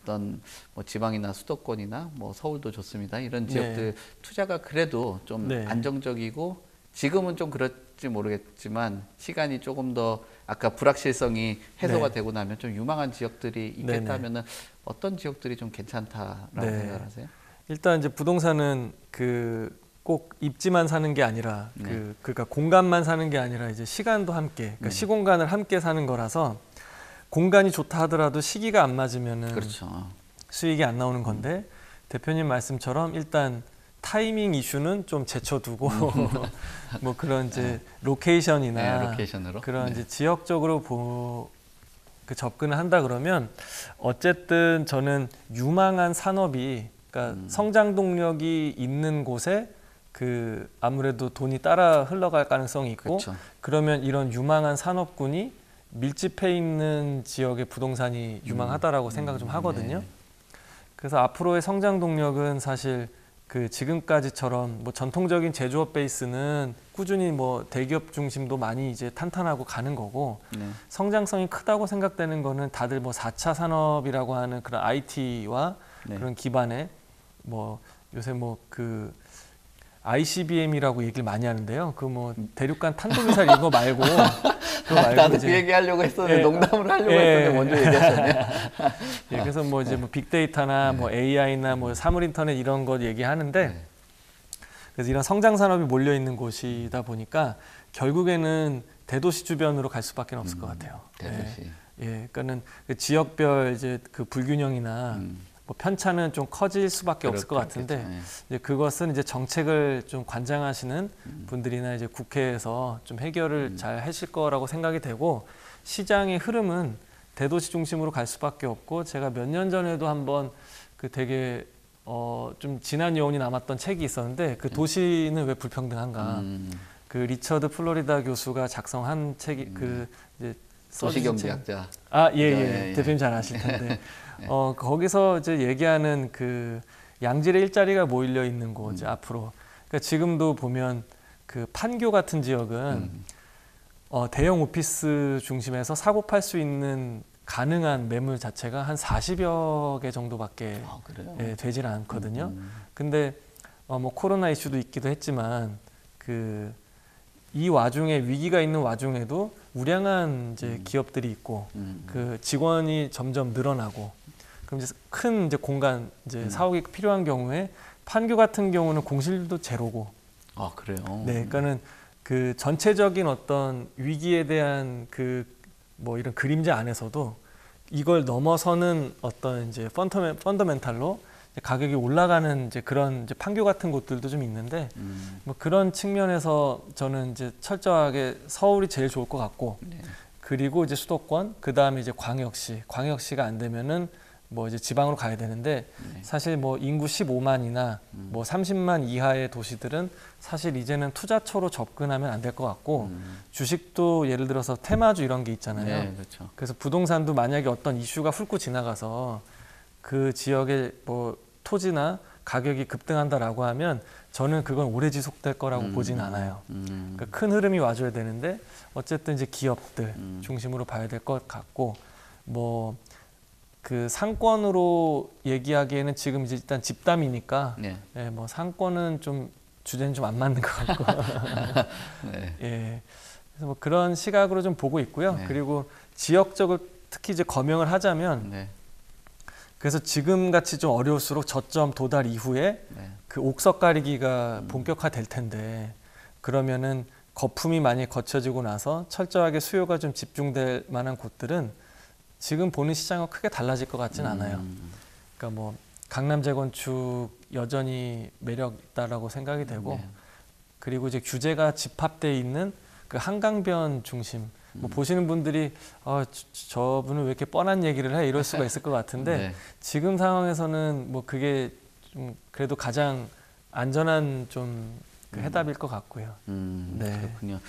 어떤 뭐 지방이나 수도권이나 뭐 서울도 좋습니다. 이런 네. 지역들 투자가 그래도 좀 네. 안정적이고 지금은 좀 그럴지 모르겠지만 시간이 조금 더 아까 불확실성이 해소가 네. 되고 나면 좀 유망한 지역들이 네네. 있겠다면은 어떤 지역들이 좀 괜찮다라고 네. 생각하세요? 일단 이제 부동산은 꼭 입지만 사는 게 아니라 네. 그러니까 공간만 사는 게 아니라 이제 시간도 함께, 그러니까 시공간을 함께 사는 거라서 공간이 좋다 하더라도 시기가 안 맞으면은 그렇죠. 수익이 안 나오는 건데 대표님 말씀처럼 일단 타이밍 이슈는 좀 제쳐두고 뭐 그런 이제 로케이션이나 네, 로케이션으로. 그런 네. 이제 지역적으로 접근을 한다 그러면 어쨌든 저는 유망한 산업이 그러니까 성장 동력이 있는 곳에 아무래도 돈이 따라 흘러갈 가능성이 있고 그렇죠. 그러면 이런 유망한 산업군이 밀집해 있는 지역의 부동산이 유망하다라고 생각을 좀 하거든요. 네. 그래서 앞으로의 성장 동력은 사실 지금까지처럼 뭐 전통적인 제조업 베이스는 꾸준히 뭐 대기업 중심도 많이 이제 탄탄하고 가는 거고 네. 성장성이 크다고 생각되는 거는 다들 뭐 4차 산업이라고 하는 그런 IT와 네. 그런 기반에 뭐 요새 ICBM이라고 얘기를 많이 하는데요. 뭐 대륙간 탄도미사일 이거 말고 그거 말고 나도 이제 그 얘기 하려고 했었는데 예, 농담으로 하려고 했었는데 먼저 얘기하셨네요. 예, 그래서 뭐 이제 뭐 빅데이터나 뭐 AI나 뭐 사물 인터넷 이런 거 얘기하는데 네. 그래서 이런 성장 산업이 몰려 있는 곳이다 보니까 결국에는 대도시 주변으로 갈 수밖에 없을 것 같아요. 대도시. 예, 그러니까는 지역별 이제 불균형이나 뭐 편차는 좀 커질 수밖에 없을 것 같은데 그렇겠죠. 예. 이제 그것은 이제 정책을 좀 관장하시는 분들이나 이제 국회에서 좀 해결을 잘 하실 거라고 생각이 되고 시장의 흐름은 대도시 중심으로 갈 수밖에 없고 제가 몇 년 전에도 한번 되게 좀 진한 여운이 남았던 책이 있었는데 도시는 왜 불평등한가 리처드 플로리다 교수가 작성한 책이 이제 도시경제학자. 예. 대표님 잘 아실 텐데 거기서 이제 얘기하는 양질의 일자리가 모일려 있는 곳 이제 앞으로 그러니까 지금도 보면 판교 같은 지역은 대형 오피스 중심에서 사고 팔 수 있는 가능한 매물 자체가 한 40여 개 정도밖에 그래요? 되질 않거든요. 근데 뭐 코로나 이슈도 있기도 했지만 이 와중에 위기가 있는 와중에도 우량한 이제 기업들이 있고 직원이 점점 늘어나고 그럼 이제 큰 이제 공간 이제 사옥이 필요한 경우에 판교 같은 경우는 공실률도 제로고 그래요? 네, 그러니까는 전체적인 어떤 위기에 대한 뭐 이런 그림자 안에서도 이걸 넘어서는 어떤 이제 펀더멘탈로 가격이 올라가는 이제 그런 이제 판교 같은 곳들도 좀 있는데 뭐 그런 측면에서 저는 이제 철저하게 서울이 제일 좋을 것 같고 그리고 이제 수도권 그 다음에 이제 광역시가 안 되면은 뭐 이제 지방으로 가야 되는데 사실 뭐 인구 15만이나 뭐 30만 이하의 도시들은 사실 이제는 투자처로 접근하면 안 될 것 같고 주식도 예를 들어서 테마주 이런 게 있잖아요. 네, 그렇죠. 그래서 부동산도 만약에 어떤 이슈가 훑고 지나가서 그 지역의 뭐 토지나 가격이 급등한다라고 하면 저는 그건 오래 지속될 거라고 보진 않아요. 그러니까 큰 흐름이 와줘야 되는데 어쨌든 이제 기업들 중심으로 봐야 될 것 같고 뭐 상권으로 얘기하기에는 지금 이제 일단 집담이니까 예, 뭐 상권은 좀 주제는 좀 안 맞는 것 같고 네. 예, 그래서 뭐 그런 시각으로 좀 보고 있고요. 그리고 지역적으로 특히 이제 거명을 하자면 그래서 지금 같이 좀 어려울수록 저점 도달 이후에 옥석 가리기가 본격화될 텐데 그러면은 거품이 많이 거쳐지고 나서 철저하게 수요가 좀 집중될 만한 곳들은 지금 보는 시장과 크게 달라질 것 같지는 않아요. 그러니까 뭐 강남 재건축 여전히 매력 있다라고 생각이 되고 그리고 이제 규제가 집합돼 있는 한강변 중심 뭐 보시는 분들이 저분은 왜 이렇게 뻔한 얘기를 해 이럴 수가 있을 것 같은데 지금 상황에서는 뭐 그게 좀 그래도 가장 안전한 좀 해답일 것 같고요. 그렇군요.